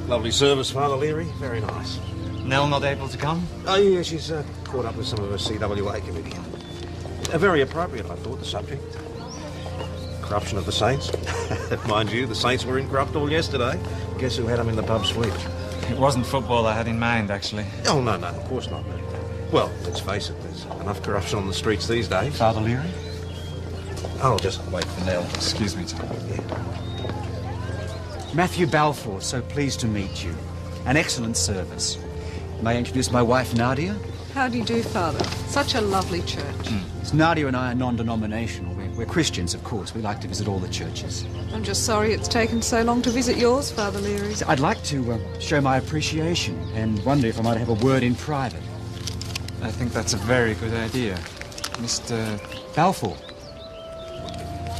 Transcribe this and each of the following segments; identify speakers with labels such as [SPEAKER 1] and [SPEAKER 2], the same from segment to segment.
[SPEAKER 1] Lovely service, Father Leary. Very nice.
[SPEAKER 2] Nell not able to come?
[SPEAKER 1] Oh, yeah, she's caught up with some of her CWA committee. Very appropriate, I thought, the subject. Corruption of the saints. Mind you, the saints were incorruptible yesterday. Guess who had them in the pub suite?
[SPEAKER 2] It wasn't football I had in mind, actually.
[SPEAKER 1] Oh, no, of course not. Well, let's face it, there's enough corruption on the streets these days.
[SPEAKER 2] Father Leary?
[SPEAKER 1] I'll just wait for Nell.
[SPEAKER 2] Excuse me, Tom.
[SPEAKER 1] Yeah.
[SPEAKER 3] Matthew Balfour, so pleased to meet you. An excellent service. May I introduce my wife, Nadia?
[SPEAKER 4] How do you do, Father? Such a lovely church.
[SPEAKER 3] Nadia and I are non-denominational. We're Christians, of course. We like to visit all the churches.
[SPEAKER 4] I'm just sorry it's taken so long to visit yours, Father Leary.
[SPEAKER 3] I'd like to show my appreciation and wonder if I might have a word in private.
[SPEAKER 2] I think that's a very good idea. Mr.
[SPEAKER 3] Balfour.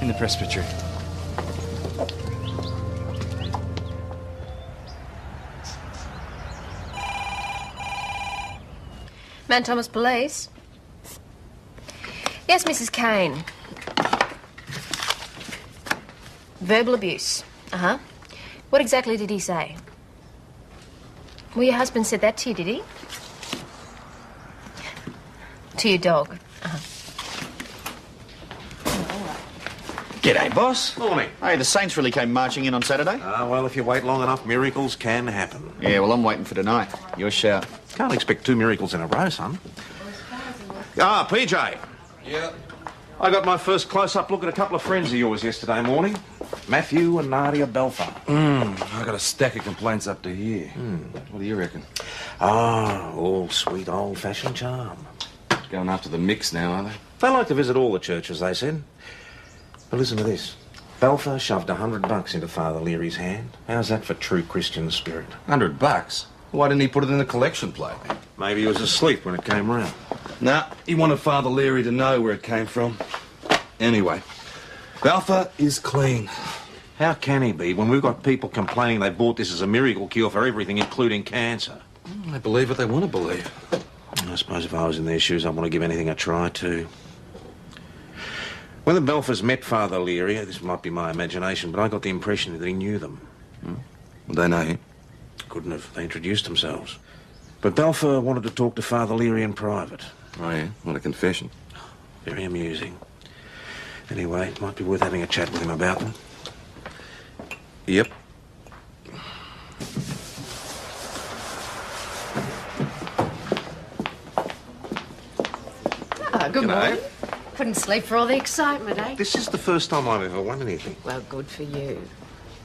[SPEAKER 2] in the presbytery.
[SPEAKER 5] Mount Thomas Police. Yes, Mrs. Kane. Verbal abuse. Uh-huh. What exactly did he say? Well, your husband said that to you, did he? To your dog. Uh-huh.
[SPEAKER 6] G'day, boss.
[SPEAKER 1] Morning.
[SPEAKER 6] Hey, the Saints really came marching in on Saturday?
[SPEAKER 1] Well, if you wait long enough, miracles can happen.
[SPEAKER 6] Yeah, well, I'm waiting for tonight. Your shout.
[SPEAKER 1] Can't expect 2 miracles in a row, son. PJ.
[SPEAKER 7] Yeah?
[SPEAKER 1] I got my first close-up look at a couple of friends of yours yesterday morning. Matthew and Nadia Balfour.
[SPEAKER 7] I got a stack of complaints up to here. What do you reckon?
[SPEAKER 1] All sweet old-fashioned charm.
[SPEAKER 7] Going after the mix now, are they?
[SPEAKER 1] They like to visit all the churches, they said. But listen to this. Balfour shoved $100 into Father Leary's hand. How's that for true Christian spirit?
[SPEAKER 7] $100? Why didn't he put it in the collection plate?
[SPEAKER 1] Maybe he was asleep when it came round.
[SPEAKER 7] Nah, he wanted Father Leary to know where it came from. Anyway, Balfour is clean.
[SPEAKER 1] How can he be when we've got people complaining they bought this as a miracle cure for everything, including cancer?
[SPEAKER 7] They believe what they want to believe.
[SPEAKER 1] I suppose if I was in their shoes, I'd want to give anything a try, too. When the Balfours met Father Leary, this might be my imagination, but I got the impression that he knew them.
[SPEAKER 7] Would they know him?
[SPEAKER 1] Couldn't have. They introduced themselves. But Balfour wanted to talk to Father Leary in private.
[SPEAKER 7] Oh, yeah? What a confession.
[SPEAKER 1] Very amusing. Anyway, it might be worth having a chat with him about them.
[SPEAKER 7] Yep.
[SPEAKER 5] Good
[SPEAKER 1] G'day.
[SPEAKER 5] morning. Couldn't sleep for all the excitement, eh?
[SPEAKER 1] This is the first time I've ever won anything.
[SPEAKER 5] Well, good for you.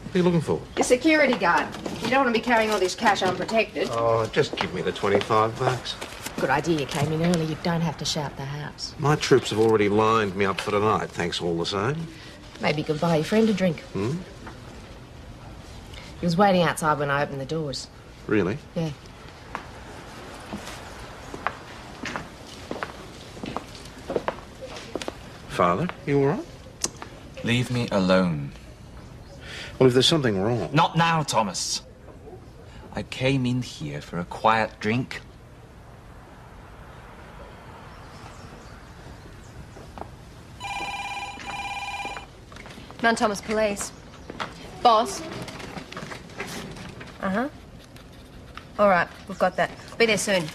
[SPEAKER 1] What are you looking for?
[SPEAKER 5] Your security guard. You don't want to be carrying all this cash unprotected.
[SPEAKER 1] Oh, just give me the $25.
[SPEAKER 5] Good idea you came in early. You don't have to shout the house.
[SPEAKER 1] My troops have already lined me up for tonight, thanks all the same.
[SPEAKER 5] Maybe you could buy your friend a drink.
[SPEAKER 1] Hmm?
[SPEAKER 5] He was waiting outside when I opened the doors.
[SPEAKER 1] Really?
[SPEAKER 5] Yeah.
[SPEAKER 1] Father, you all right?
[SPEAKER 2] Leave me alone.
[SPEAKER 1] Well, if there's something wrong...
[SPEAKER 2] Not now, Thomas. I came in here for a quiet drink.
[SPEAKER 5] Mount Thomas Police. Boss. Uh-huh. All right, we've got that. Be there soon.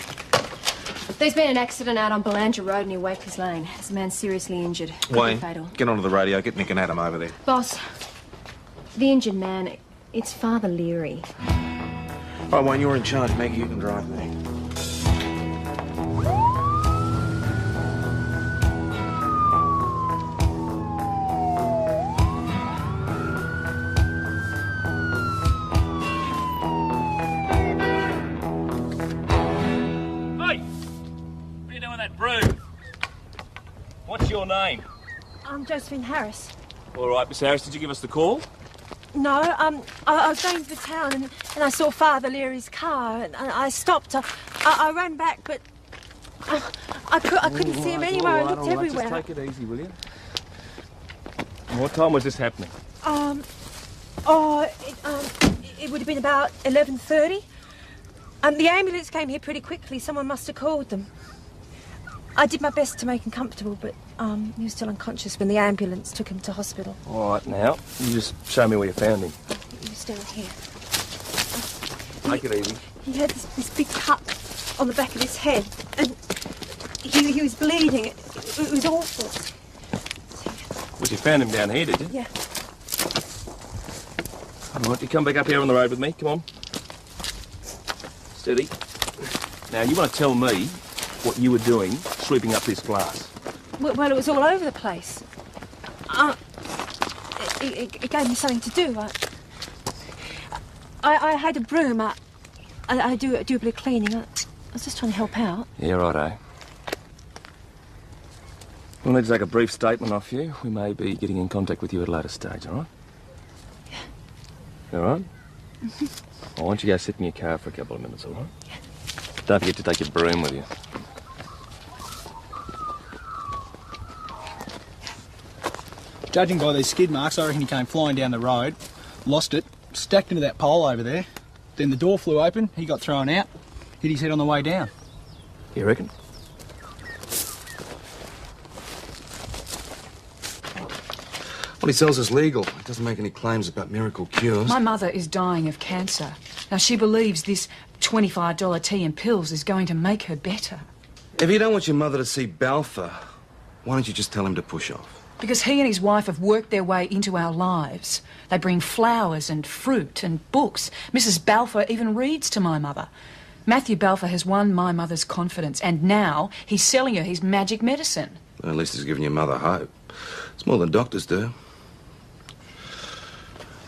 [SPEAKER 5] There's been an accident out on Belanger Road near Wakers Lane. There's a man seriously injured. Could be
[SPEAKER 1] Wayne,
[SPEAKER 5] fatal.
[SPEAKER 1] get onto the radio. Get Nick and Adam over there.
[SPEAKER 5] Boss, the injured man, it's Father Leary.
[SPEAKER 1] All right, Wayne, you're in charge. Maggie, you can drive me.
[SPEAKER 8] What's your name?
[SPEAKER 9] I'm Josephine Harris.
[SPEAKER 8] All right, Miss Harris, did you give us the call?
[SPEAKER 9] No, I was going to the town and I saw Father Leary's car and I stopped. I ran back, but I couldn't see him anywhere. I looked everywhere.
[SPEAKER 8] Just take it easy, will you? And what time was this happening?
[SPEAKER 9] It would have been about 11:30. The ambulance came here pretty quickly. Someone must have called them. I did my best to make him comfortable, but he was still unconscious when the ambulance took him to hospital.
[SPEAKER 8] All right, now, you just show me where you found him.
[SPEAKER 9] He was down here.
[SPEAKER 1] Take it easy.
[SPEAKER 9] He had this big cut on the back of his head, and he was bleeding. It was awful.
[SPEAKER 8] Well, you found him down here, did you?
[SPEAKER 9] Yeah.
[SPEAKER 8] All right, you come back up here on the road with me. Come on. Steady. Now, you want to tell me what you were doing sweeping up this glass?
[SPEAKER 9] Well, it was all over the place. It gave me something to do. I had a broom. I do a bit of cleaning. I was just trying to help out.
[SPEAKER 8] Yeah, righto. We'll need to take a brief statement off you. We may be getting in contact with you at a later stage, all right? Yeah. All right? I want you to go sit in your car for a couple of minutes, all right?
[SPEAKER 9] Yeah.
[SPEAKER 8] Don't forget to take your broom with you.
[SPEAKER 10] Judging by these skid marks, I reckon he came flying down the road, lost it, stacked into that pole over there. Then the door flew open, he got thrown out, hit his head on the way down.
[SPEAKER 8] You reckon?
[SPEAKER 7] What he sells is legal. He doesn't make any claims about miracle cures.
[SPEAKER 11] My mother is dying of cancer. Now, she believes this $25 tea and pills is going to make her better.
[SPEAKER 7] If you don't want your mother to see Balfour, why don't you just tell him to push off?
[SPEAKER 11] Because he and his wife have worked their way into our lives. They bring flowers and fruit and books. Mrs. Balfour even reads to my mother. Matthew Balfour has won my mother's confidence, and now he's selling her his magic medicine.
[SPEAKER 7] Well, at least he's giving your mother hope. It's more than doctors do.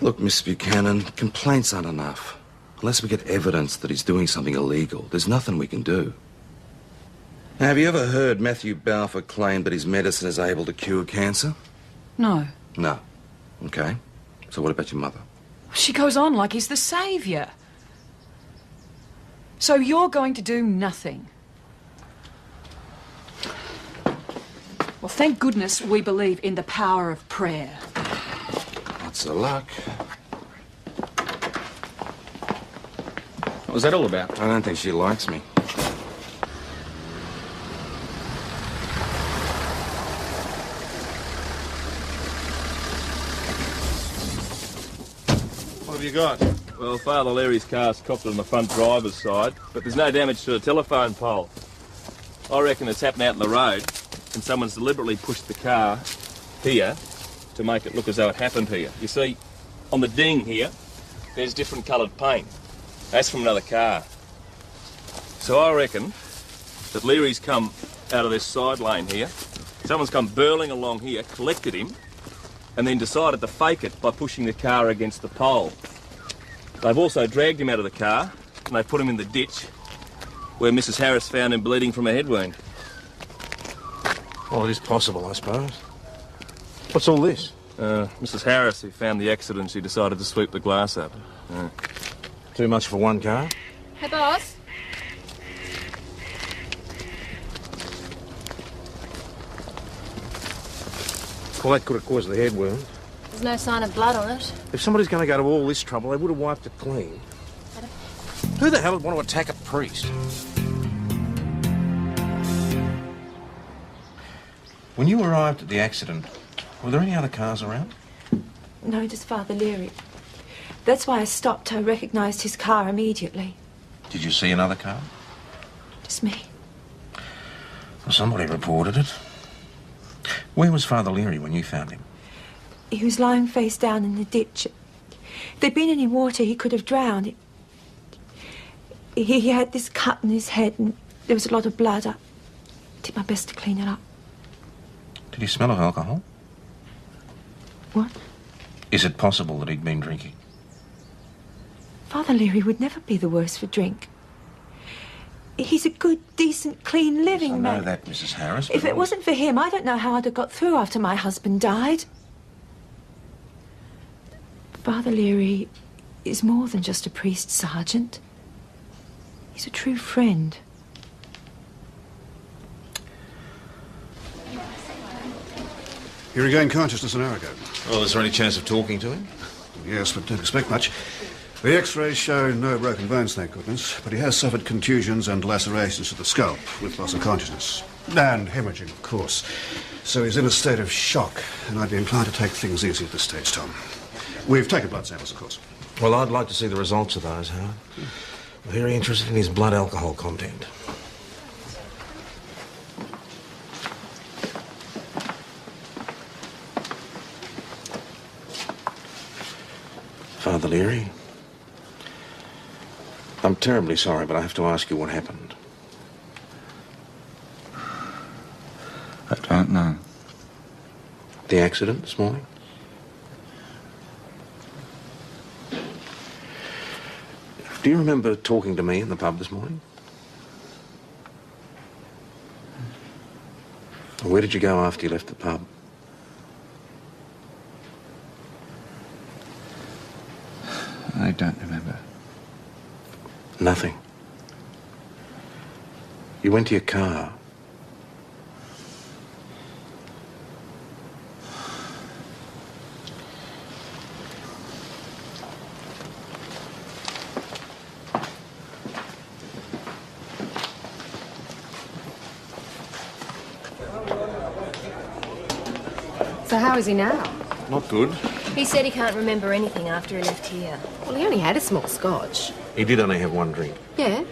[SPEAKER 7] Look, Miss Buchanan, complaints aren't enough. Unless we get evidence that he's doing something illegal, there's nothing we can do. Now, have you ever heard Matthew Balfour claim that his medicine is able to cure cancer?
[SPEAKER 11] No.
[SPEAKER 7] No. Okay. So what about your mother?
[SPEAKER 11] She goes on like he's the saviour. So you're going to do nothing? Well, thank goodness we believe in the power of prayer.
[SPEAKER 7] Lots of luck.
[SPEAKER 6] What was that all about?
[SPEAKER 7] I don't think she likes me.
[SPEAKER 1] What have you got?
[SPEAKER 8] Well, Father Larry's car's copped on the front driver's side, but there's no damage to the telephone pole. I reckon it's happened out in the road, and someone's deliberately pushed the car here to make it look as though it happened here. You see, on the ding here, there's different coloured paint. That's from another car. So I reckon that Leary's come out of this side lane here. Someone's come burling along here, collected him, and then decided to fake it by pushing the car against the pole. They've also dragged him out of the car, and they've put him in the ditch where Mrs. Harris found him bleeding from a head wound.
[SPEAKER 1] Well, it is possible, I suppose. What's all this?
[SPEAKER 8] Mrs. Harris, who found the accident, she decided to sweep the glass up.
[SPEAKER 1] Too much for one car?
[SPEAKER 5] Hey, boss.
[SPEAKER 1] Well, that could have caused the head wound.
[SPEAKER 5] There's no sign of blood on it.
[SPEAKER 1] If somebody's going to go to all this trouble, they would have wiped it clean. Who the hell would want to attack a priest? When you arrived at the accident, were there any other cars around?
[SPEAKER 9] No, just Father Leary. That's why I stopped. I recognised his car immediately.
[SPEAKER 1] Did you see another car?
[SPEAKER 9] Just me.
[SPEAKER 1] Well, somebody reported it. Where was Father Leary when you found him?
[SPEAKER 9] He was lying face down in the ditch. If there'd been any water, he could have drowned. He had this cut in his head and there was a lot of blood. I did my best to clean it up.
[SPEAKER 1] Did he smell of alcohol?
[SPEAKER 9] What?
[SPEAKER 1] Is it possible that he'd been drinking?
[SPEAKER 9] Father Leary would never be the worse for drink. He's a good, decent, clean living man.
[SPEAKER 1] I know that, Mrs. Harris.
[SPEAKER 9] If it wasn't for him, I don't know how I'd have got through after my husband died. Father Leary is more than just a priest, Sergeant. He's a true friend.
[SPEAKER 12] He regained consciousness an hour ago.
[SPEAKER 1] Well, is there any chance of talking to him?
[SPEAKER 12] Yes, but don't expect much. The X-rays show no broken bones, thank goodness, but he has suffered contusions and lacerations to the scalp with loss of consciousness. And hemorrhaging, of course. So he's in a state of shock, and I'd be inclined to take things easy at this stage, Tom. We've taken blood samples, of course.
[SPEAKER 1] Well, I'd like to see the results of those, Howard. Very interested in his blood alcohol content. Father Leary, I'm terribly sorry, but I have to ask you what happened.
[SPEAKER 2] I don't know.
[SPEAKER 1] The accident this morning? Do you remember talking to me in the pub this morning? Where did you go after you left the pub?
[SPEAKER 2] I don't remember.
[SPEAKER 1] Nothing. You went to your car.
[SPEAKER 5] So how is he now?
[SPEAKER 1] Not good.
[SPEAKER 5] He said he can't remember anything after he left here.
[SPEAKER 13] Well, he only had a small scotch.
[SPEAKER 1] He did only have one drink.
[SPEAKER 13] Yeah.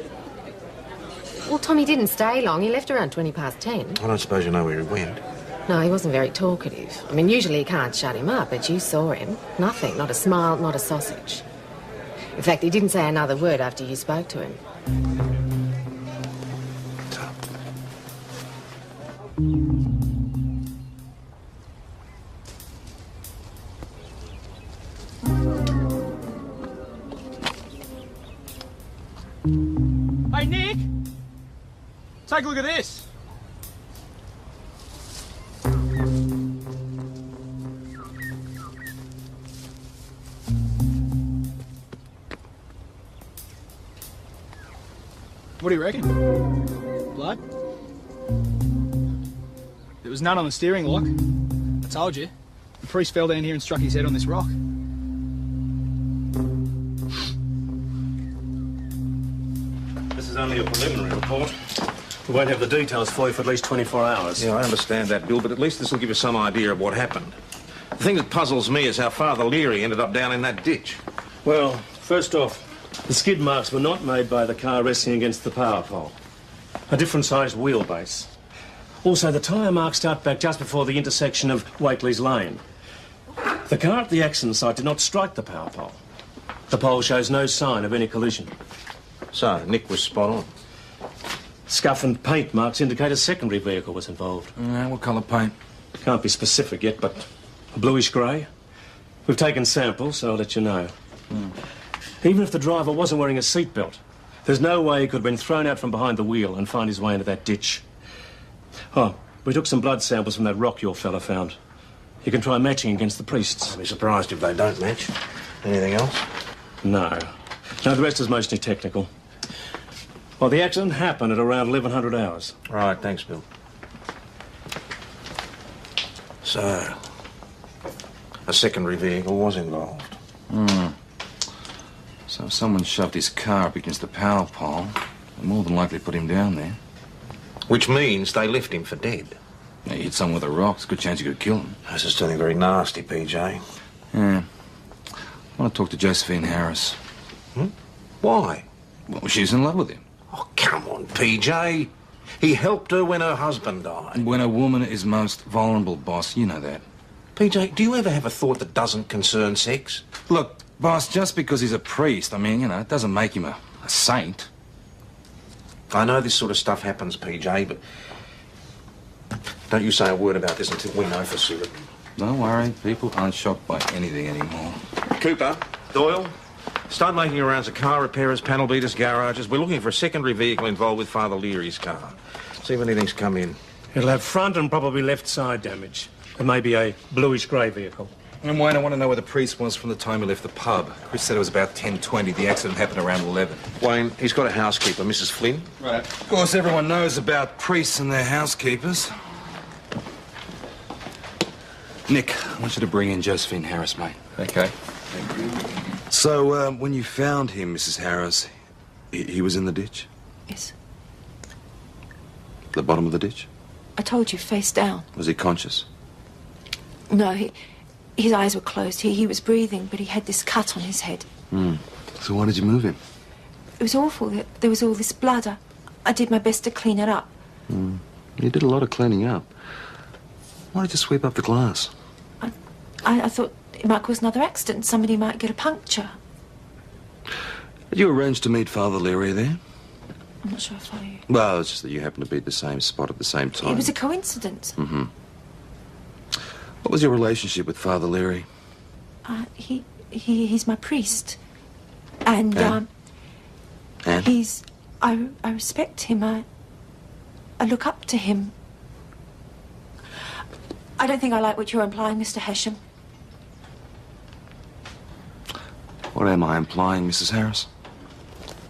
[SPEAKER 13] Well, Tommy didn't stay long. He left around 10:20.
[SPEAKER 1] I don't suppose you know where he went.
[SPEAKER 13] No, he wasn't very talkative. I mean, usually you can't shut him up, but you saw him. Nothing. Not a smile, not a sausage. In fact, he didn't say another word after you spoke to him.
[SPEAKER 10] Hey, Nick! Take a look at this. What do you reckon? Blood? There was none on the steering lock. I told you. The priest fell down here and struck his head on this rock.
[SPEAKER 1] This is only a preliminary report.
[SPEAKER 14] We won't have the details for you for at least 24 hours.
[SPEAKER 1] Yeah, I understand that, Bill, but at least this will give us some idea of what happened. The thing that puzzles me is how Father Leary ended up down in that ditch.
[SPEAKER 14] Well, first off, the skid marks were not made by the car resting against the power pole. A different sized wheelbase. Also, the tyre marks start back just before the intersection of Wakely's Lane. The car at the accident site did not strike the power pole. The pole shows no sign of any collision.
[SPEAKER 1] So, Nick was spot on.
[SPEAKER 14] Scuff and paint marks indicate a secondary vehicle was involved.
[SPEAKER 7] What colour paint?
[SPEAKER 14] Can't be specific yet, but a bluish grey. We've taken samples, so I'll let you know. Even if the driver wasn't wearing a seatbelt, there's no way he could have been thrown out from behind the wheel and find his way into that ditch. Oh, we took some blood samples from that rock your fella found. You can try matching against the priest's.
[SPEAKER 1] I'll be surprised if they don't match. Anything else?
[SPEAKER 14] No. No, the rest is mostly technical. Well, the accident happened at around 1100 hours.
[SPEAKER 1] Right, thanks, Bill. So, a secondary vehicle was involved.
[SPEAKER 7] So if someone shoved his car up against the power pole, they more than likely put him down there.
[SPEAKER 1] Which means they left him for dead.
[SPEAKER 7] Yeah, you hit someone with a rock, it's a good chance you could kill him.
[SPEAKER 1] This is turning very nasty, PJ.
[SPEAKER 7] Yeah. I want to talk to Josephine Harris.
[SPEAKER 1] Why?
[SPEAKER 7] Well, she's in love with him.
[SPEAKER 1] Oh, come on, PJ. He helped her when her husband died.
[SPEAKER 7] When a woman is most vulnerable, boss, you know that.
[SPEAKER 1] PJ, do you ever have a thought that doesn't concern sex?
[SPEAKER 7] Look, boss, just because he's a priest, I mean, you know, it doesn't make him a saint.
[SPEAKER 1] I know this sort of stuff happens, PJ, but don't you say a word about this until we know for certain.
[SPEAKER 7] Don't worry, people aren't shocked by anything anymore.
[SPEAKER 1] Cooper, Doyle, start making your rounds of car repairers, panel beaters, garages. We're looking for a secondary vehicle involved with Father Leary's car. See if anything's come in.
[SPEAKER 14] It'll have front and probably left side damage. It may be a bluish grey vehicle.
[SPEAKER 3] And Wayne, I want to know where the priest was from the time he left the pub. Chris said it was about 10:20. The accident happened around 11.
[SPEAKER 1] Wayne, he's got a housekeeper, Mrs. Flynn.
[SPEAKER 3] Right.
[SPEAKER 7] Of course, everyone knows about priests and their housekeepers. Nick, I want you to bring in Josephine Harris, mate.
[SPEAKER 2] Okay.
[SPEAKER 7] Thank you. So, when you found him, Mrs. Harris, he was in the ditch?
[SPEAKER 9] Yes.
[SPEAKER 7] The bottom of the ditch?
[SPEAKER 9] I told you, face down.
[SPEAKER 7] Was he conscious?
[SPEAKER 9] No, his eyes were closed. He was breathing, but he had this cut on his head.
[SPEAKER 7] So why did you move him?
[SPEAKER 9] It was awful that there was all this blood. I did my best to clean it up.
[SPEAKER 7] You did a lot of cleaning up. Why did you sweep up the glass?
[SPEAKER 9] I thought it might cause another accident. Somebody might get a puncture.
[SPEAKER 7] Did you arrange to meet Father Leary there?
[SPEAKER 9] I'm not sure I follow you.
[SPEAKER 7] Well, it's just that you happened to be at the same spot at the same time.
[SPEAKER 9] It was a coincidence.
[SPEAKER 7] Mm-hmm. What was your relationship with Father Leary?
[SPEAKER 9] He's my priest. And? I respect him. I look up to him. I don't think I like what you're implying, Mr. Hesham.
[SPEAKER 7] What am I implying, Mrs. Harris?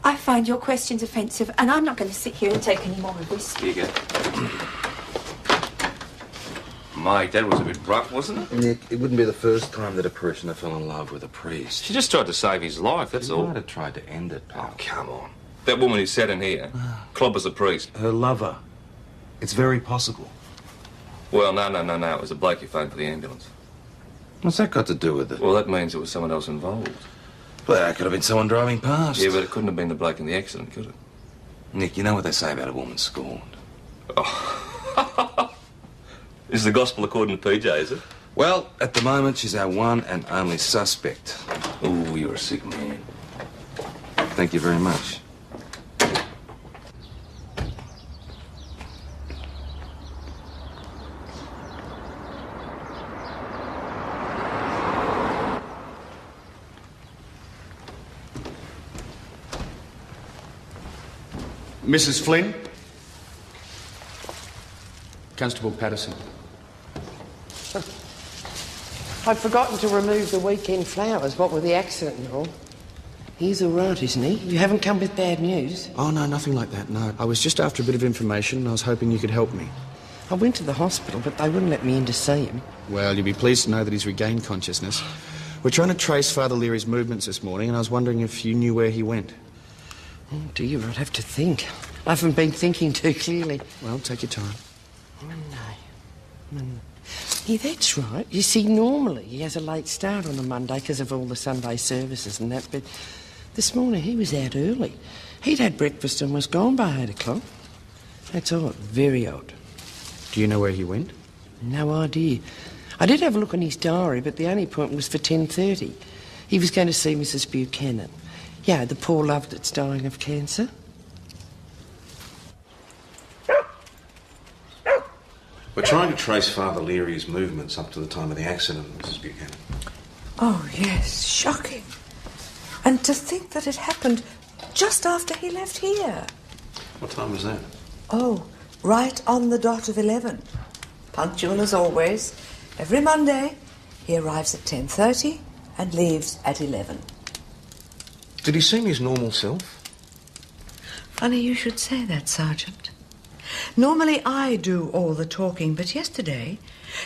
[SPEAKER 9] I find your questions offensive, and I'm not going to sit here and take any more of this.
[SPEAKER 7] Here you go.
[SPEAKER 2] Mate, that was a bit rough, wasn't it?
[SPEAKER 7] Nick, it wouldn't be the first time that a parishioner fell in love with a priest.
[SPEAKER 2] She just tried to save his life, that's all.
[SPEAKER 7] She might have tried to end it, pal.
[SPEAKER 2] Oh, come on. That woman who sat in here, clobbers a priest.
[SPEAKER 7] Her lover. It's very possible.
[SPEAKER 2] Well, no. It was a bloke who phoned for the ambulance.
[SPEAKER 7] What's that got to do with it?
[SPEAKER 2] Well, that means there was someone else involved.
[SPEAKER 7] Well, that could have been someone driving past.
[SPEAKER 2] Yeah, but it couldn't have been the bloke in the accident, could it?
[SPEAKER 7] Nick, you know what they say about a woman scorned.
[SPEAKER 2] Oh. This is the gospel according to PJ, is it?
[SPEAKER 7] Well, at the moment, she's our one and only suspect.
[SPEAKER 2] Oh, you're a sick man.
[SPEAKER 7] Thank you very much.
[SPEAKER 3] Mrs. Flynn? Constable Patterson.
[SPEAKER 15] I'd forgotten to remove the weekend flowers, what with the accident and all. He's all right, isn't he? You haven't come with bad news?
[SPEAKER 3] Oh, no, nothing like that, no. I was just after a bit of information and I was hoping you could help me.
[SPEAKER 15] I went to the hospital, but they wouldn't let me in to see him.
[SPEAKER 3] Well, you'll be pleased to know that he's regained consciousness. We're trying to trace Father Leary's movements this morning, and I was wondering if you knew where he went.
[SPEAKER 15] Oh, dear, I'd have to think. I haven't been thinking too clearly.
[SPEAKER 3] Well, take your time.
[SPEAKER 15] No. Yeah, that's right. You see, normally he has a late start on a Monday because of all the Sunday services and that, but this morning he was out early. He'd had breakfast and was gone by 8 o'clock. That's odd, very odd.
[SPEAKER 3] Do you know where he went?
[SPEAKER 15] No idea. I did have a look in his diary, but the only appointment was for 10:30. He was going to see Mrs. Buchanan. Yeah, the poor love that's dying of cancer.
[SPEAKER 1] We're trying to trace Father Leary's movements up to the time of the accident, Mrs. Buchanan.
[SPEAKER 16] Oh, yes, shocking. And to think that it happened just after he left here.
[SPEAKER 1] What time was that?
[SPEAKER 16] Oh, right on the dot of 11. Punctual as always. Every Monday, he arrives at 10:30 and leaves at 11.
[SPEAKER 1] Did he seem his normal self?
[SPEAKER 16] Funny you should say that, Sergeant. Normally I do all the talking, but yesterday,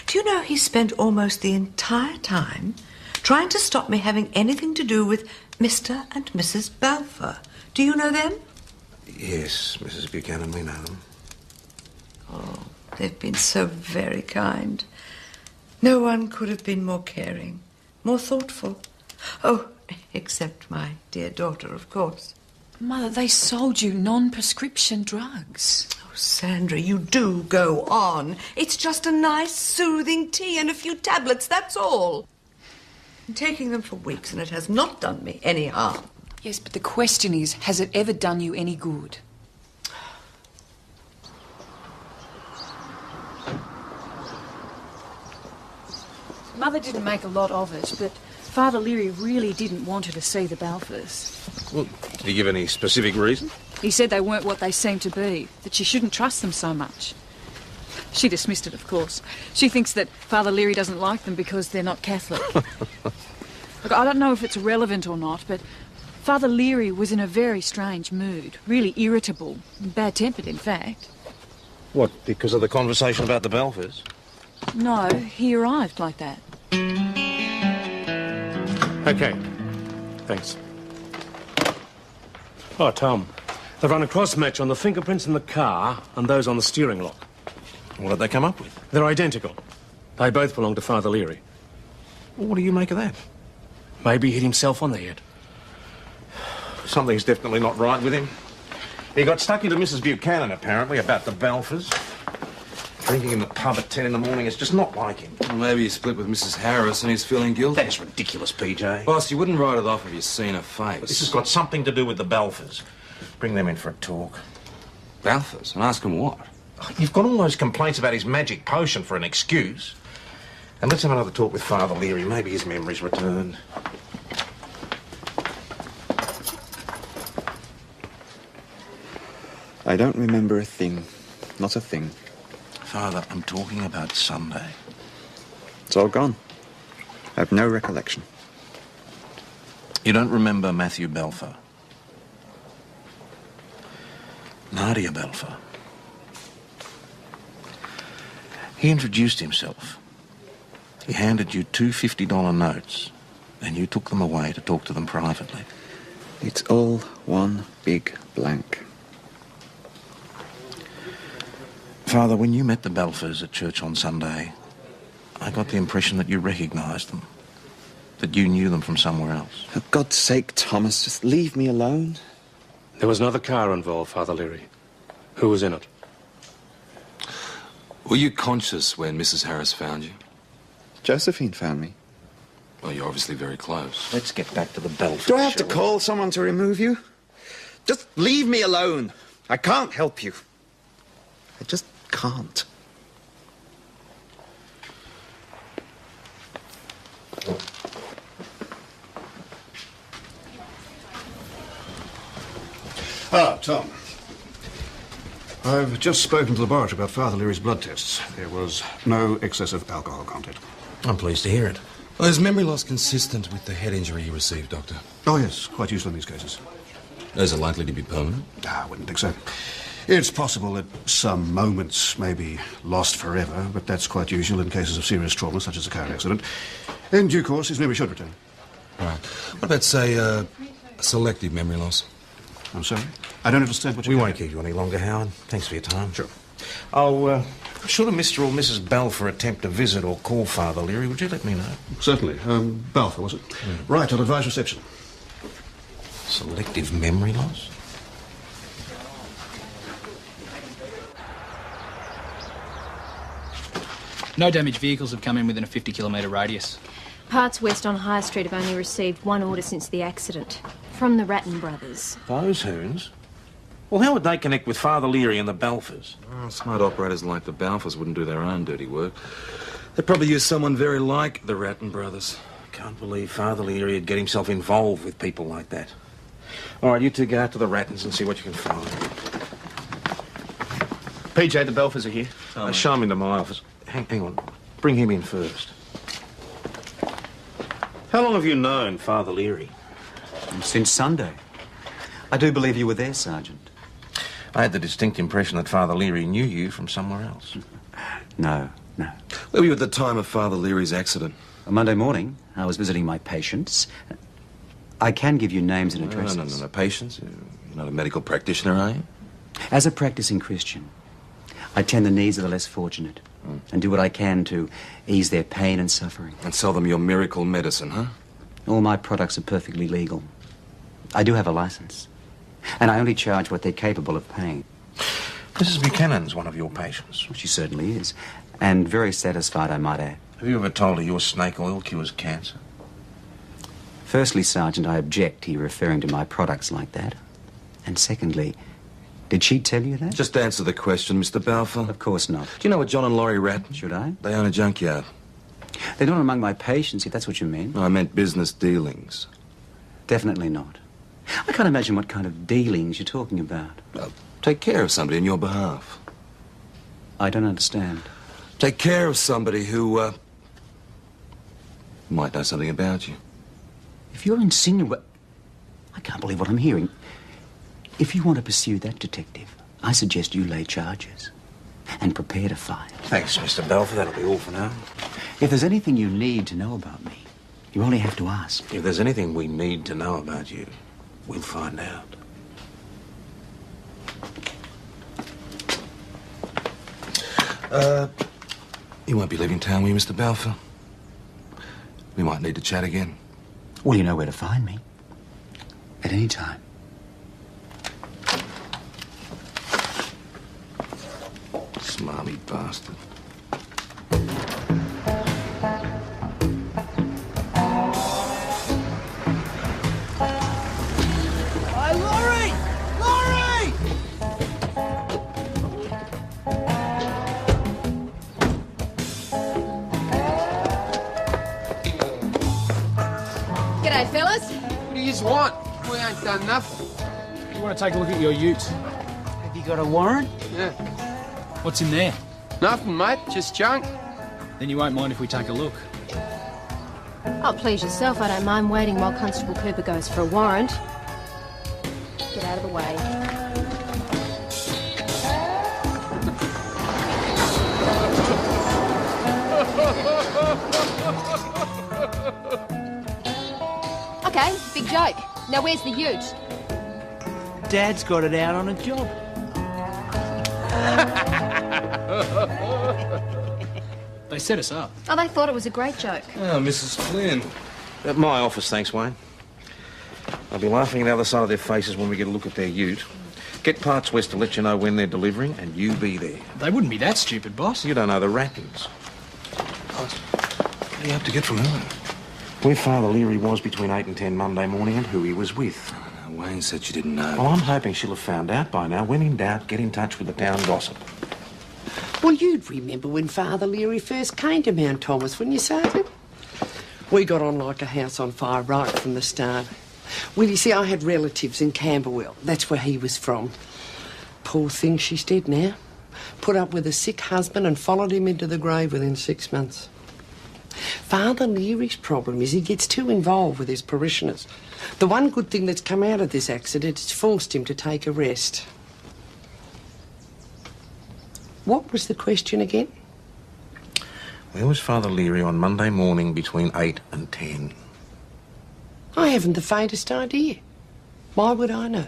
[SPEAKER 16] do you know he spent almost the entire time trying to stop me having anything to do with Mr. and Mrs. Balfour. Do you know them?
[SPEAKER 1] Yes, Mrs. Buchanan, we know them.
[SPEAKER 16] Oh, they've been so very kind. No one could have been more caring, more thoughtful. Oh, except my dear daughter, of course.
[SPEAKER 11] Mother, they sold you non-prescription drugs.
[SPEAKER 16] Oh, Sandra, you do go on. It's just a nice, soothing tea and a few tablets, that's all. I'm taking them for weeks and it has not done me any harm.
[SPEAKER 11] Yes, but the question is, has it ever done you any good? Mother didn't make a lot of it, but Father Leary really didn't want her to see the Balfours.
[SPEAKER 1] Well, did he give any specific reason?
[SPEAKER 11] He said they weren't what they seemed to be, that she shouldn't trust them so much. She dismissed it, of course. She thinks that Father Leary doesn't like them because they're not Catholic. Look, I don't know if it's relevant or not, but Father Leary was in a very strange mood, really irritable, bad-tempered, in fact.
[SPEAKER 1] What, because of the conversation about the Balfours?
[SPEAKER 11] No, he arrived like that.
[SPEAKER 14] OK. Thanks. Oh, Tom, they've run a cross-match on the fingerprints in the car and those on the steering lock.
[SPEAKER 1] What did they come up with?
[SPEAKER 14] They're identical. They both belong to Father Leary.
[SPEAKER 1] Well, what do you make of that?
[SPEAKER 14] Maybe he hit himself on the head.
[SPEAKER 1] Something's definitely not right with him. He got stuck into Mrs. Buchanan, apparently, about the Balfours. Drinking in the pub at 10 in the morning is just not like him.
[SPEAKER 7] Well, maybe he split with Mrs. Harris and he's feeling guilty.
[SPEAKER 1] That is ridiculous, PJ.
[SPEAKER 7] Boss, you wouldn't write it off if you seen her face.
[SPEAKER 1] But this has got something to do with the Balfours. Bring them in for a talk.
[SPEAKER 7] Balfours? And ask him what?
[SPEAKER 1] You've got all those complaints about his magic potion for an excuse. And let's have another talk with Father Leary. Maybe his memory's returned.
[SPEAKER 17] I don't remember a thing. Not a thing.
[SPEAKER 1] Father, I'm talking about Sunday.
[SPEAKER 17] It's all gone. I have no recollection.
[SPEAKER 1] You don't remember Matthew Balfour? Nadia Balfour. He introduced himself. He handed you two $50 notes, and you took them away to talk to them privately.
[SPEAKER 17] It's all one big blank.
[SPEAKER 1] Father, when you met the Balfours at church on Sunday, I got the impression that you recognised them, that you knew them from somewhere else.
[SPEAKER 17] For God's sake, Thomas, just leave me alone.
[SPEAKER 14] There was another car involved, Father Leary. Who was in it?
[SPEAKER 7] Were you conscious when Mrs. Harris found you?
[SPEAKER 17] Josephine found me.
[SPEAKER 7] Well, you're obviously very close.
[SPEAKER 1] Let's get back to the Balfours.
[SPEAKER 17] Do I have to call someone to remove you? Just leave me alone. I can't help you. I just can't.
[SPEAKER 12] Ah, Tom. I've just spoken to the laboratory about Father Leary's blood tests. There was no excessive alcohol content.
[SPEAKER 1] I'm pleased to hear it.
[SPEAKER 7] Well, is memory loss consistent with the head injury you received, Doctor?
[SPEAKER 12] Oh, yes, quite useful in these cases.
[SPEAKER 7] Is it likely to be permanent?
[SPEAKER 12] I wouldn't think so. It's possible that some moments may be lost forever, but that's quite usual in cases of serious trauma, such as a car accident. In due course, his memory should return.
[SPEAKER 7] Right. What about, say, selective memory loss?
[SPEAKER 12] I'm sorry? I don't understand what
[SPEAKER 1] We won't keep you any longer, Howard. Thanks for your time.
[SPEAKER 12] Sure.
[SPEAKER 1] Oh, should a Mr. or Mrs. Balfour attempt to visit or call Father Leary, would you let me know?
[SPEAKER 12] Certainly. Balfour, was it? Right, I'll advise reception.
[SPEAKER 1] Selective memory loss?
[SPEAKER 10] No damaged vehicles have come in within a 50-kilometre radius.
[SPEAKER 5] Parts west on High Street have only received one order since the accident. From the Ratton brothers.
[SPEAKER 1] Those hoons? Well, how would they connect with Father Leary and the Balfours?
[SPEAKER 7] Oh, smart operators like the Balfours wouldn't do their own dirty work. They'd probably use someone very like the Ratton brothers.
[SPEAKER 1] I can't believe Father Leary would get himself involved with people like that. All right, you two go out to the Rattons and see what you can find.
[SPEAKER 10] PJ, the Balfours are here.
[SPEAKER 1] Show him into my office. Hang on. Bring him in first. How long have you known Father Leary?
[SPEAKER 18] Since Sunday. I do believe you were there, Sergeant.
[SPEAKER 1] I had the distinct impression that Father Leary knew you from somewhere else.
[SPEAKER 18] No.
[SPEAKER 7] Where were you at the time of Father Leary's accident?
[SPEAKER 18] On Monday morning, I was visiting my patients. I can give you names and addresses.
[SPEAKER 7] No. Patients? You're not a medical practitioner, are you?
[SPEAKER 18] As a practicing Christian, I tend the needs of the less fortunate and do what I can to ease their pain and suffering.
[SPEAKER 7] And sell them your miracle medicine, huh?
[SPEAKER 18] All my products are perfectly legal. I do have a license, and I only charge what they're capable of paying.
[SPEAKER 1] Mrs. Buchanan's one of your patients.
[SPEAKER 18] She certainly is, and very satisfied, I might add.
[SPEAKER 1] Have you ever told her your snake oil cures cancer?
[SPEAKER 18] Firstly, Sergeant, I object to you referring to my products like that. And secondly, did she tell you that?
[SPEAKER 7] Just answer the question, Mr. Balfour.
[SPEAKER 18] Of course not.
[SPEAKER 7] Do you know what John and Laurie Ratton?
[SPEAKER 18] Should I?
[SPEAKER 7] They own a junkyard.
[SPEAKER 18] They're not among my patients, if that's what you mean.
[SPEAKER 7] No, I meant business dealings.
[SPEAKER 18] Definitely not. I can't imagine what kind of dealings you're talking about.
[SPEAKER 7] Well, take care of somebody on your behalf.
[SPEAKER 18] I don't understand.
[SPEAKER 7] Take care of somebody who, might know something about you.
[SPEAKER 18] If you're insinuating... I can't believe what I'm hearing. If you want to pursue that detective, I suggest you lay charges and prepare to fight.
[SPEAKER 1] Thanks, Mr. Balfour. That'll be all for now.
[SPEAKER 18] If there's anything you need to know about me, you only have to ask.
[SPEAKER 1] If there's anything we need to know about you, we'll find out.
[SPEAKER 7] You won't be leaving town, will you, Mr. Balfour? We might need to chat again.
[SPEAKER 18] Well, you know where to find me. At any time.
[SPEAKER 7] Smarmy bastard.
[SPEAKER 19] Hey, Laurie! Laurie!
[SPEAKER 5] G'day, fellas.
[SPEAKER 20] What do you want? We ain't done nothing.
[SPEAKER 10] You want to take a look at your ute?
[SPEAKER 19] Have you got a warrant?
[SPEAKER 20] Yeah.
[SPEAKER 10] What's in there?
[SPEAKER 20] Nothing, mate. Just junk.
[SPEAKER 10] Then you won't mind if we take a look.
[SPEAKER 5] Oh, please yourself. I don't mind waiting while Constable Cooper goes for a warrant. Get out of the way. Okay, big joke. Now where's the ute?
[SPEAKER 19] Dad's got it out on a job.
[SPEAKER 10] They set us up.
[SPEAKER 5] Oh, they thought it was a great joke.
[SPEAKER 1] Oh, Mrs. Flynn. At my office, thanks, Wayne. I'll be laughing at the other side of their faces when we get a look at their ute. Get Parts West to let you know when they're delivering, and you be there.
[SPEAKER 10] They wouldn't be that stupid, boss.
[SPEAKER 1] You don't know the wrappings. What do you have to get from her? Where Father Leary was between 8 and 10 Monday morning and who he was with.
[SPEAKER 7] Wayne said she didn't know.
[SPEAKER 1] Well, I'm hoping she'll have found out by now. When in doubt, get in touch with the town gossip.
[SPEAKER 15] Well, you'd remember when Father Leary first came to Mount Thomas, wouldn't you, Sergeant? We got on like a house on fire right from the start. Well, you see, I had relatives in Camberwell. That's where he was from. Poor thing, she's dead now. Put up with a sick husband and followed him into the grave within 6 months. Father Leary's problem is he gets too involved with his parishioners. The one good thing that's come out of this accident is forced him to take a rest. What was the question again?
[SPEAKER 1] Where was Father Leary on Monday morning between 8 and 10?
[SPEAKER 15] I haven't the faintest idea. Why would I know?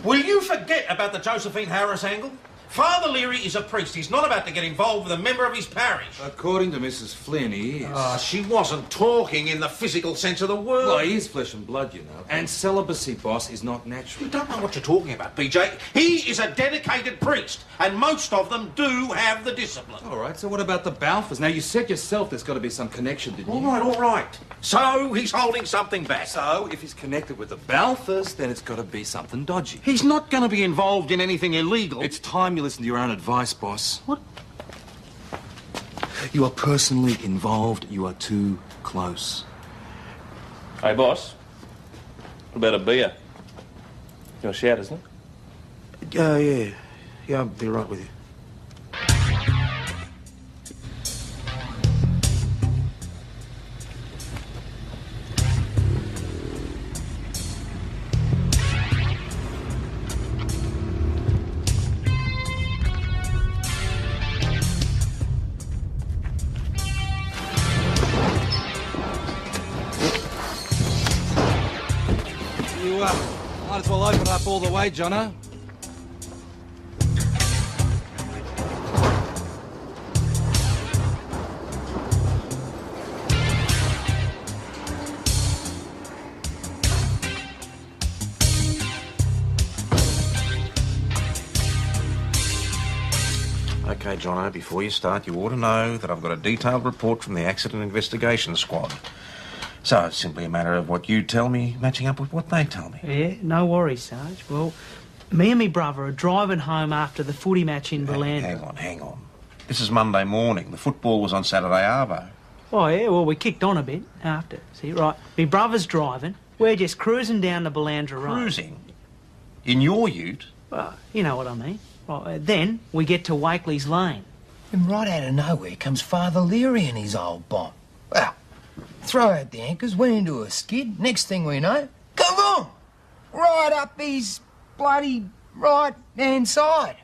[SPEAKER 1] Will you forget about the Josephine Harris angle? Father Leary is a priest. He's not about to get involved with a member of his parish.
[SPEAKER 7] According to Mrs. Flynn, he is.
[SPEAKER 1] Oh, she wasn't talking in the physical sense of the word.
[SPEAKER 7] Well, he is flesh and blood, you know. And celibacy, boss, is not natural.
[SPEAKER 1] You don't know what you're talking about, BJ. He is a dedicated priest, and most of them do have the discipline.
[SPEAKER 7] All right, so what about the Balfours? Now, you said yourself there's got to be some connection, didn't you?
[SPEAKER 1] All right. So, he's holding something back.
[SPEAKER 7] So, if he's connected with the Balfours, then it's got to be something dodgy.
[SPEAKER 1] He's not going to be involved in anything illegal.
[SPEAKER 7] It's time you listen to your own advice, boss.
[SPEAKER 1] What?
[SPEAKER 7] You are personally involved. You are too close.
[SPEAKER 8] Hey, boss. What about a beer? You'll shout, isn't it?
[SPEAKER 1] Yeah. Yeah, I'll be right with you.
[SPEAKER 7] Might as well open it up all the way, Jono.
[SPEAKER 1] OK, Jono, before you start, you ought to know that I've got a detailed report from the Accident Investigation Squad. So it's simply a matter of what you tell me matching up with what they tell me.
[SPEAKER 19] Yeah, no worries, Sarge. Well, me and me brother are driving home after the footy match in Berlanda.
[SPEAKER 1] Hang on. This is Monday morning. The football was on Saturday arvo.
[SPEAKER 19] Oh, yeah, well, we kicked on a bit after. See, right, me brother's driving. We're just cruising down the Berlanda Road.
[SPEAKER 1] Cruising? In your ute?
[SPEAKER 19] Well, you know what I mean. Right, then we get to Wakely's Lane.
[SPEAKER 21] And right out of nowhere comes Father Leary and his old bomb. Well, throw out the anchors, went into a skid. Next thing we know, kaboom! Right up his bloody right-hand side.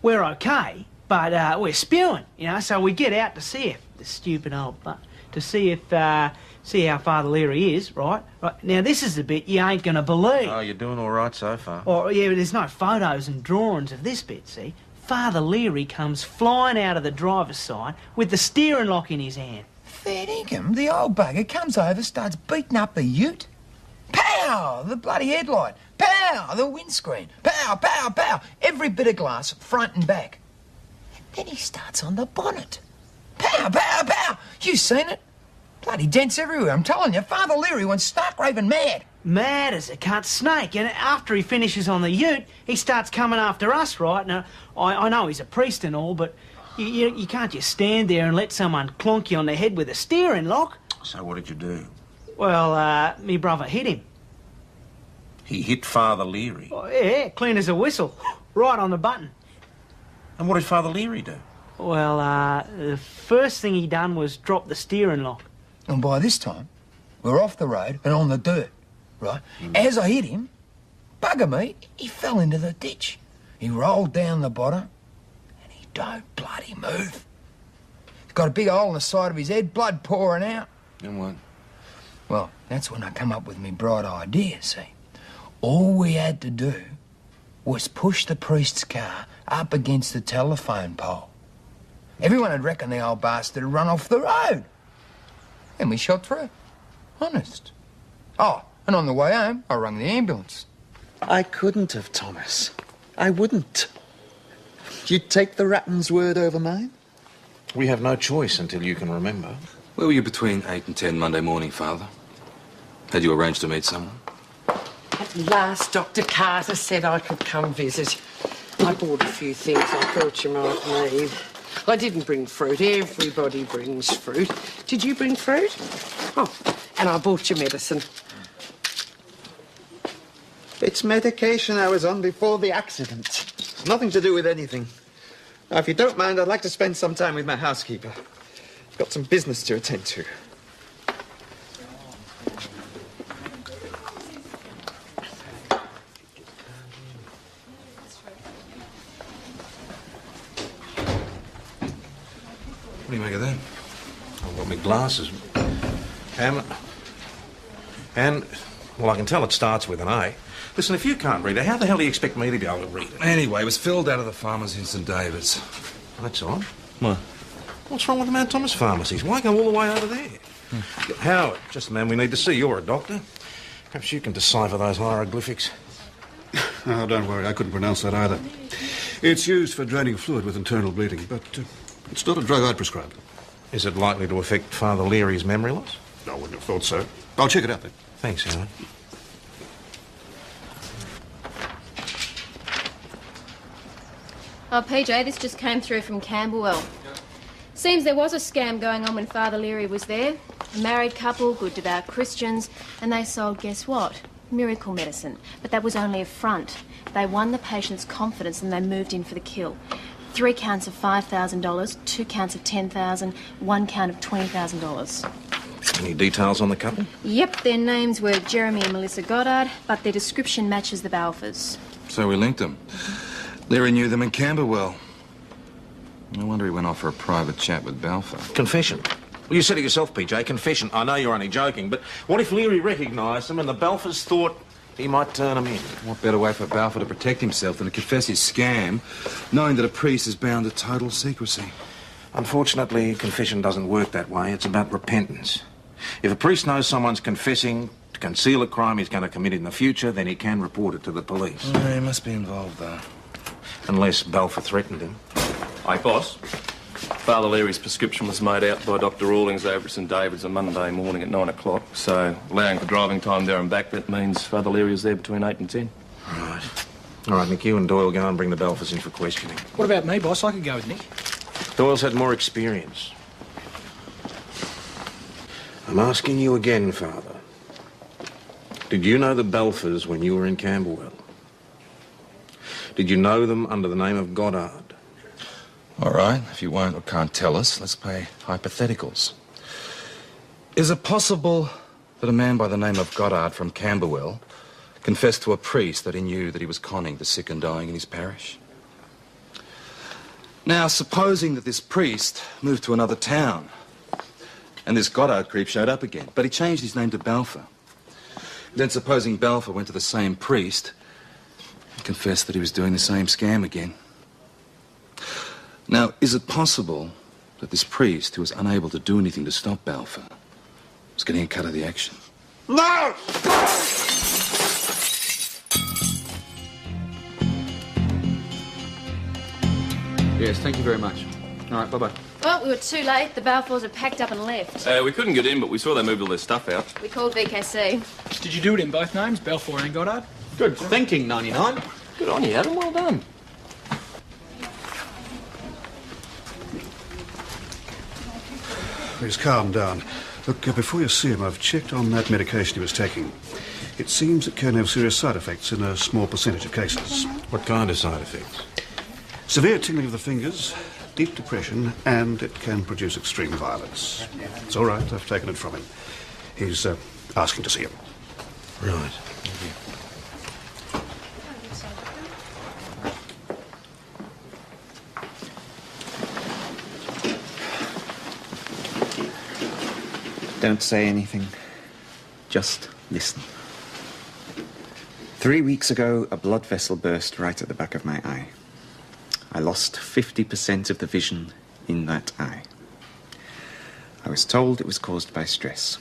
[SPEAKER 19] We're okay, but we're spewing, you know, so we get out to see if the stupid old butt, to see if, see how Father Leary is, right? Right. Now, this is the bit you ain't gonna believe.
[SPEAKER 1] Oh, you're doing all right so far.
[SPEAKER 19] Or, yeah, there's no photos and drawings of this bit, see? Father Leary comes flying out of the driver's side with the steering lock in his hand.
[SPEAKER 21] Fair dinkum, the old bugger comes over, starts beating up the ute. Pow! The bloody headlight. Pow! The windscreen. Pow, pow, pow. Every bit of glass, front and back. Then he starts on the bonnet. Pow, pow, pow. You seen it? Bloody dents everywhere. I'm telling you, Father Leary went stark raving mad.
[SPEAKER 19] Mad as a cut snake. And after he finishes on the ute, he starts coming after us, right? Now, I know he's a priest and all, but you can't just stand there and let someone clonk you on the head with a steering lock.
[SPEAKER 1] So what did you do?
[SPEAKER 19] Well, me brother hit him.
[SPEAKER 1] He hit Father Leary.
[SPEAKER 19] Oh, yeah, clean as a whistle. Right on the button.
[SPEAKER 1] And what did Father Leary do?
[SPEAKER 19] Well, the first thing he done was drop the steering lock.
[SPEAKER 21] And by this time, we're off the road and on the dirt, right? As I hit him, bugger me, he fell into the ditch. He rolled down the bottom and he don't bloody move. He's got a big hole in the side of his head, blood pouring out.
[SPEAKER 7] And what?
[SPEAKER 21] Well, that's when I come up with my bright idea, see? All we had to do was push the priest's car up against the telephone pole. Everyone would reckon the old bastard had run off the road. And we shot through. Honest. Oh, and on the way home, I rang the ambulance.
[SPEAKER 17] I couldn't have, Thomas. I wouldn't. You'd take the ratten's word over mine?
[SPEAKER 1] We have no choice until you can remember.
[SPEAKER 7] Where were you between 8 and 10 Monday morning, Father? Had you arranged to meet someone?
[SPEAKER 15] At last, Dr. Carter said I could come visit. I bought a few things I thought you might need. I didn't bring fruit. Everybody brings fruit. Did you bring fruit? Oh, and I bought your medicine.
[SPEAKER 17] It's medication I was on before the accident. It's nothing to do with anything. Now, if you don't mind, I'd like to spend some time with my housekeeper. I've got some business to attend to.
[SPEAKER 7] What do you make of that?
[SPEAKER 1] I've got my glasses. And, well, I can tell it starts with an A. Listen, if you can't read it, how the hell do you expect me to be able to read it?
[SPEAKER 7] Anyway, it was filled out of the pharmacy in St David's.
[SPEAKER 1] That's odd.
[SPEAKER 7] What?
[SPEAKER 1] What's wrong with the Mount Thomas pharmacies? Why go all the way over there? Howard, just the man we need to see. You're a doctor. Perhaps you can decipher those hieroglyphics.
[SPEAKER 12] Oh, don't worry, I couldn't pronounce that either. It's used for draining fluid with internal bleeding, but it's not a drug I'd prescribe.
[SPEAKER 1] Is it likely to affect Father Leary's memory loss?
[SPEAKER 12] I wouldn't have thought so. I'll check it out then.
[SPEAKER 1] Thanks, Howard.
[SPEAKER 5] Oh, PJ, this just came through from Camberwell. Seems there was a scam going on when Father Leary was there. A married couple, good devout Christians, and they sold, guess what? Miracle medicine. But that was only a front. They won the patient's confidence and they moved in for the kill. 3 counts of $5,000, 2 counts of $10,000, 1 count of $20,000.
[SPEAKER 1] Any details on the couple?
[SPEAKER 5] Yep, their names were Jeremy and Melissa Goddard, but their description matches the Balfours.
[SPEAKER 7] So we linked them. Leary knew them in Camberwell. No wonder he went off for a private chat with Balfour.
[SPEAKER 1] Confession. Well, you said it yourself, PJ, confession. I know you're only joking, but what if Leary recognised them and the Balfours thought he might turn them in?
[SPEAKER 7] What better way for Balfour to protect himself than to confess his scam, knowing that a priest is bound to total secrecy?
[SPEAKER 1] Unfortunately, confession doesn't work that way. It's about repentance. If a priest knows someone's confessing to conceal a crime he's going to commit in the future, then he can report it to the police.
[SPEAKER 7] He must be involved, though.
[SPEAKER 1] Unless Balfour threatened him.
[SPEAKER 8] Hey, boss. Father Leary's prescription was made out by Dr. Rawlings over at St David's on Monday morning at 9 o'clock. So, allowing for driving time there and back, that means Father Leary was there between 8 and 10.
[SPEAKER 1] Right. All right, Nick, you and Doyle go and bring the Balfours in for questioning.
[SPEAKER 10] What about me, boss? I could go with Nick.
[SPEAKER 1] Doyle's had more experience. I'm asking you again, Father. Did you know the Balfours when you were in Camberwell? Did you know them under the name of Goddard?
[SPEAKER 7] All right, if you won't or can't tell us, let's play hypotheticals. Is it possible that a man by the name of Goddard from Camberwell confessed to a priest that he knew that he was conning the sick and dying in his parish? Now, supposing that this priest moved to another town and this Goddard creep showed up again, but he changed his name to Balfour. Then supposing Balfour went to the same priest and confessed that he was doing the same scam again. Now, is it possible that this priest, who was unable to do anything to stop Balfour, was getting a cut of the action?
[SPEAKER 17] No!
[SPEAKER 6] Yes, thank you very much. All right, bye-bye.
[SPEAKER 5] Well, we were too late. The Balfours had packed up and left.
[SPEAKER 8] We couldn't get in, but we saw they moved all their stuff out.
[SPEAKER 5] We called VKC.
[SPEAKER 10] Did you do it in both names, Balfour and Goddard?
[SPEAKER 6] Good thinking, 99.
[SPEAKER 8] Good on you, Adam. Well done.
[SPEAKER 12] Please calm down. Look, before you see him, I've checked on that medication he was taking. It seems it can have serious side effects in a small percentage of cases.
[SPEAKER 1] What kind of side effects?
[SPEAKER 12] Severe tingling of the fingers, deep depression, and it can produce extreme violence. It's all right, I've taken it from him. He's asking to see him.
[SPEAKER 1] Right.
[SPEAKER 4] Don't say anything. Just listen. 3 weeks ago, a blood vessel burst right at the back of my eye. I lost 50% of the vision in that eye. I was told it was caused by stress.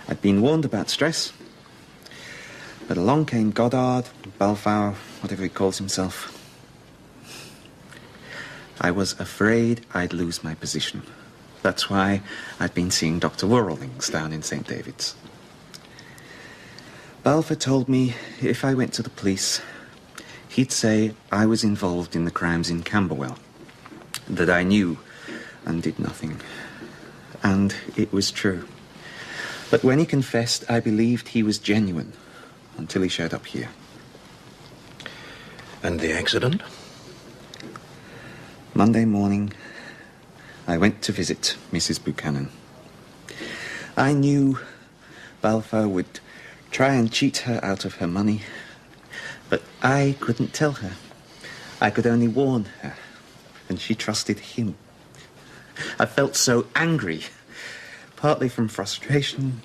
[SPEAKER 4] I'd been warned about stress, but along came Goddard, Balfour, whatever he calls himself. I was afraid I'd lose my position. That's why I'd been seeing Dr. Worrellings down in St. David's. Balfour told me if I went to the police, he'd say I was involved in the crimes in Camberwell, that I knew and did nothing. And it was true. But when he confessed, I believed he was genuine until he showed up here.
[SPEAKER 1] And the accident?
[SPEAKER 4] Monday morning, I went to visit Mrs. Buchanan. I knew Balfour would try and cheat her out of her money, but I couldn't tell her. I could only warn her, and she trusted him. I felt so angry, partly from frustration,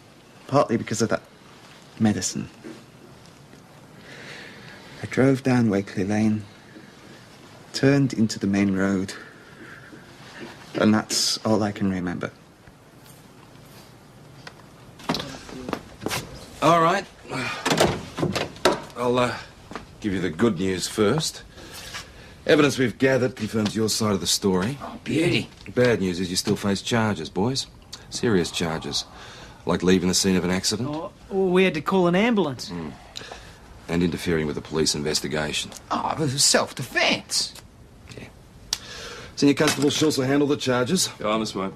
[SPEAKER 4] partly because of that medicine. I drove down Wakeley Lane, turned into the main road, and that's all I can remember.
[SPEAKER 7] All right. I'll give you the good news first. Evidence we've gathered confirms your side of the story.
[SPEAKER 21] Oh, beauty.
[SPEAKER 7] Bad news is you still face charges, boys. Serious charges. Like leaving the scene of an accident.
[SPEAKER 19] Oh, well, we had to call an ambulance.
[SPEAKER 7] And interfering with the police investigation.
[SPEAKER 21] Oh, it was self-defence.
[SPEAKER 7] Senior Constable Schultz will handle the charges.
[SPEAKER 8] Go on this way.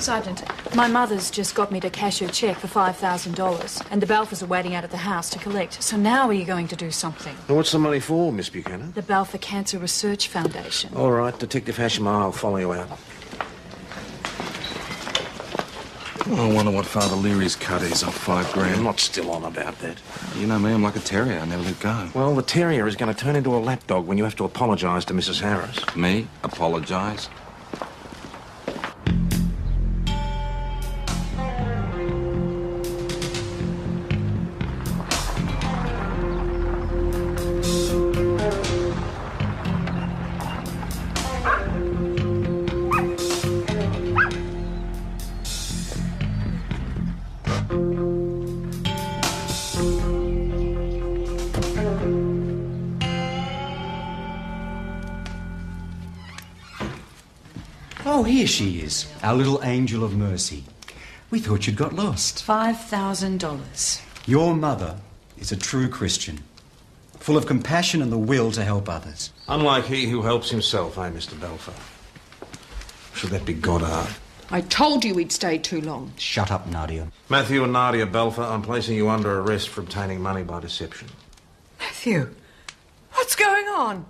[SPEAKER 11] Sergeant, my mother's just got me to cash her cheque for $5,000, and the Balfours are waiting out at the house to collect. So now are you going to do something?
[SPEAKER 1] And what's the money for, Miss Buchanan?
[SPEAKER 11] The Balfour Cancer Research Foundation.
[SPEAKER 1] All right, Detective Hashimar, I'll follow you out.
[SPEAKER 7] I wonder what Father Leary's cut is off $5,000.
[SPEAKER 1] I'm not still on about that.
[SPEAKER 7] You know me, I'm like a terrier. I never let go.
[SPEAKER 1] Well, the terrier is going to turn into a lapdog when you have to apologise to Mrs. Harris.
[SPEAKER 7] Me? Apologise?
[SPEAKER 18] Oh, here she is, our little angel of mercy. We thought you'd got lost.
[SPEAKER 11] $5,000.
[SPEAKER 18] Your mother is a true Christian, full of compassion and the will to help others.
[SPEAKER 1] Unlike he who helps himself, eh, Mr. Balfour? Should that be Goddard?
[SPEAKER 11] I told you we'd stayed too long.
[SPEAKER 18] Shut up, Nadia.
[SPEAKER 1] Matthew and Nadia Balfour, I'm placing you under arrest for obtaining money by deception.
[SPEAKER 16] Matthew, what's going on?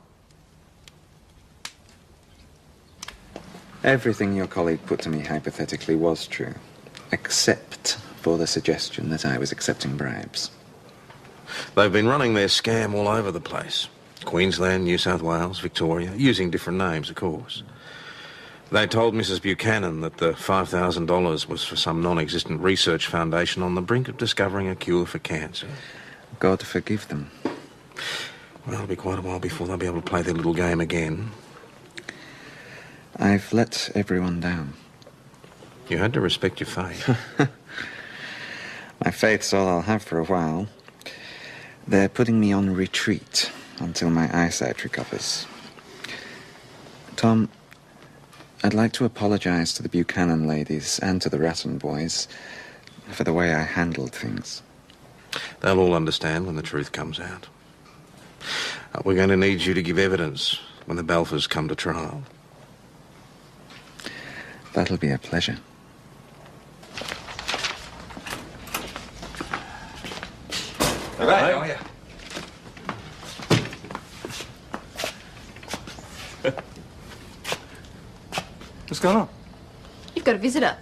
[SPEAKER 4] Everything your colleague put to me hypothetically was true, except for the suggestion that I was accepting bribes.
[SPEAKER 1] They've been running their scam all over the place. Queensland, New South Wales, Victoria, using different names, of course. They told Mrs. Buchanan that the $5,000 was for some non-existent research foundation on the brink of discovering a cure for cancer.
[SPEAKER 4] God forgive them.
[SPEAKER 1] Well, it'll be quite a while before they'll be able to play their little game again.
[SPEAKER 4] I've let everyone down.
[SPEAKER 1] You had to respect your faith.
[SPEAKER 4] My faith's all I'll have for a while. They're putting me on retreat until my eyesight recovers. Tom, I'd like to apologize to the Buchanan ladies and to the Ratton boys for the way I handled things.
[SPEAKER 1] They'll all understand when the truth comes out. We're going to need you to give evidence when the Balfours come to trial.
[SPEAKER 4] That'll be a pleasure.
[SPEAKER 1] All right, how are you?
[SPEAKER 2] What's going on?
[SPEAKER 5] You've got a visitor.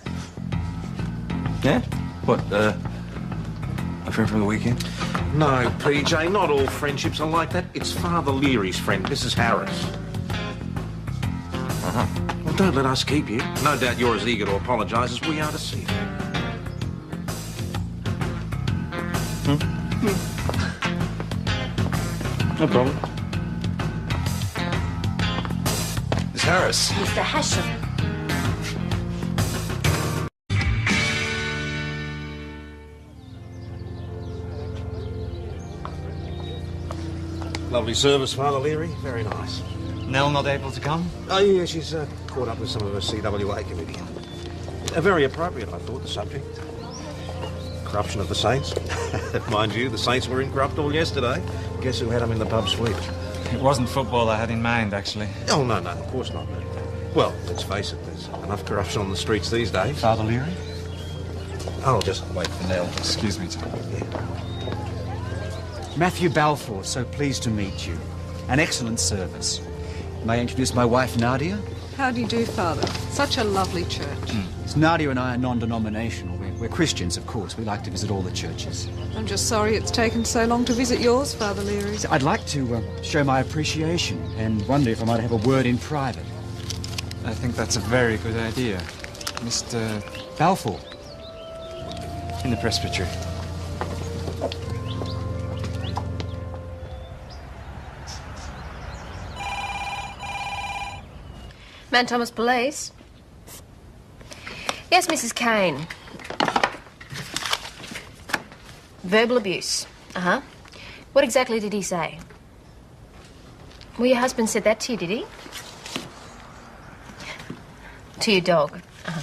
[SPEAKER 2] Yeah? What, a friend from the weekend?
[SPEAKER 1] No, PJ, not all friendships are like that. It's Father Leary's friend, Mrs. Harris.
[SPEAKER 2] Uh-huh.
[SPEAKER 1] Well, don't let us keep you. No doubt you're as eager to apologise as we are to see you.
[SPEAKER 2] No problem. Miss Harris.
[SPEAKER 5] Mr. Hashem.
[SPEAKER 1] Lovely service, Father Leary. Very nice.
[SPEAKER 18] Nell not able to come?
[SPEAKER 1] Oh, yeah, she's caught up with some of her CWA committee. Very appropriate, I thought, the subject. Corruption of the saints. Mind you, the saints were incorrupt all yesterday. Guess who had them in the pub sweep?
[SPEAKER 18] It wasn't football I had in mind, actually.
[SPEAKER 1] Oh, no, of course not. Well, let's face it, there's enough corruption on the streets these days.
[SPEAKER 18] Father Leary?
[SPEAKER 1] I'll just wait for Nell.
[SPEAKER 18] Excuse me, Tom.
[SPEAKER 1] Yeah.
[SPEAKER 18] Matthew Balfour, so pleased to meet you. An excellent service. May I introduce my wife, Nadia?
[SPEAKER 13] How do you do, Father? Such a lovely church.
[SPEAKER 18] Nadia and I are non-denominational. We're Christians, of course. We like to visit all the churches.
[SPEAKER 13] I'm just sorry it's taken so long to visit yours, Father Leary.
[SPEAKER 18] I'd like to show my appreciation and wonder if I might have a word in private.
[SPEAKER 22] I think that's a very good idea. Mr.
[SPEAKER 18] Balfour.
[SPEAKER 22] In the presbytery.
[SPEAKER 5] Mount Thomas Police. Yes, Mrs. Kane. Verbal abuse. Uh-huh. What exactly did he say? Well, your husband said that to you, did he? To your dog. Uh-huh.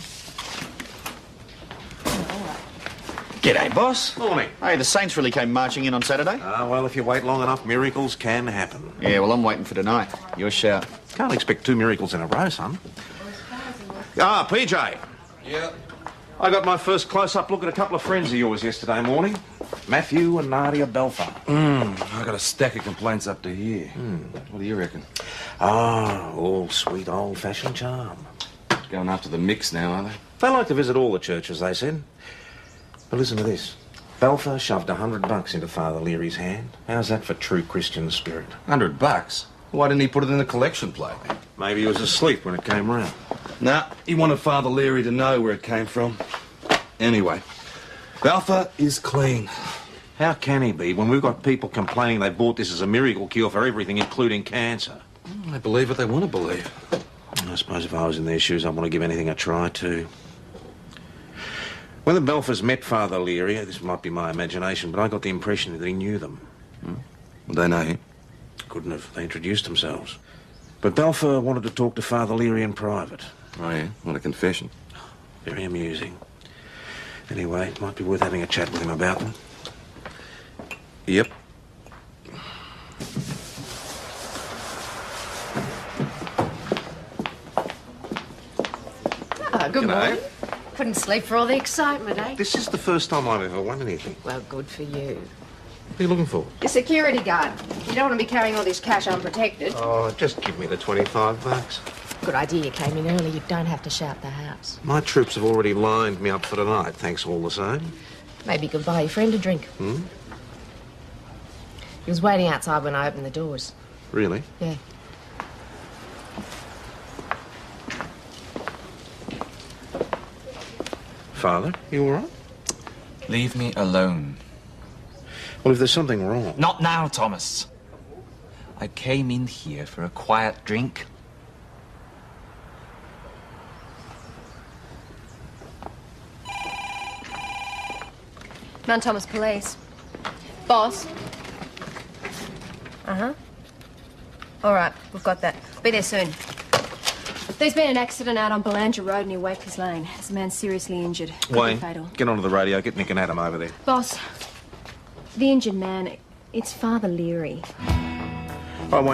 [SPEAKER 3] G'day, boss.
[SPEAKER 1] Morning.
[SPEAKER 3] Hey, the Saints really came marching in on Saturday?
[SPEAKER 1] Well, if you wait long enough, miracles can happen.
[SPEAKER 3] Yeah, well, I'm waiting for tonight. Your shout.
[SPEAKER 1] Can't expect 2 miracles in a row, son. Ah, PJ.
[SPEAKER 7] Yeah?
[SPEAKER 1] I got my first close-up look at a couple of friends of yours yesterday morning. Matthew and Nadia Balfour.
[SPEAKER 7] I got a stack of complaints up to here. What do you reckon?
[SPEAKER 1] Ah, all sweet old-fashioned charm.
[SPEAKER 7] Going after the mix now, are they?
[SPEAKER 1] They like to visit all the churches, they said. But listen to this. Balfour shoved $100 into Father Leary's hand. How's that for true Christian spirit?
[SPEAKER 7] $100? Why didn't he put it in the collection plate?
[SPEAKER 1] Maybe he was asleep when it came round.
[SPEAKER 7] Nah, he wanted Father Leary to know where it came from. Anyway, Balfour is clean.
[SPEAKER 1] How can he be when we've got people complaining they bought this as a miracle cure for everything, including cancer?
[SPEAKER 7] They believe what they want to believe.
[SPEAKER 1] I suppose if I was in their shoes, I'd want to give anything a try, too. When the Balfours met Father Leary, this might be my imagination, but I got the impression that he knew them.
[SPEAKER 7] Would they know him?
[SPEAKER 1] Couldn't have. They introduced themselves. But Balfour wanted to talk to Father Leary in private.
[SPEAKER 7] Oh, yeah? What a confession.
[SPEAKER 1] Very amusing. Anyway, it might be worth having a chat with him about them.
[SPEAKER 7] Yep.
[SPEAKER 5] Good morning. Couldn't sleep for all the excitement, eh?
[SPEAKER 1] This is the first time I've ever won anything.
[SPEAKER 5] Well, good for you.
[SPEAKER 1] What are you looking for?
[SPEAKER 5] Your security guard. You don't want to be carrying all this cash unprotected.
[SPEAKER 1] Oh, just give me the $25.
[SPEAKER 5] Good idea you came in early. You don't have to shout the house.
[SPEAKER 1] My troops have already lined me up for tonight, thanks all the same.
[SPEAKER 5] Maybe you could buy your friend a drink.
[SPEAKER 1] Hmm?
[SPEAKER 5] He was waiting outside when I opened the doors.
[SPEAKER 1] Really?
[SPEAKER 5] Yeah.
[SPEAKER 1] Father, you all right?
[SPEAKER 2] Leave me alone.
[SPEAKER 1] Well, if there's something wrong...
[SPEAKER 2] Not now, Thomas. I came in here for a quiet drink.
[SPEAKER 5] Mount Thomas Police. Boss. Uh-huh. All right, we've got that. Be there soon. There's been an accident out on Belanger Road near Wakers Lane. There's a man seriously injured. Could be
[SPEAKER 1] Wayne,
[SPEAKER 5] fatal.
[SPEAKER 1] get onto the radio. Get Nick and Adam over there.
[SPEAKER 5] Boss, the injured man, it's Father Leary.
[SPEAKER 1] All right, Wayne.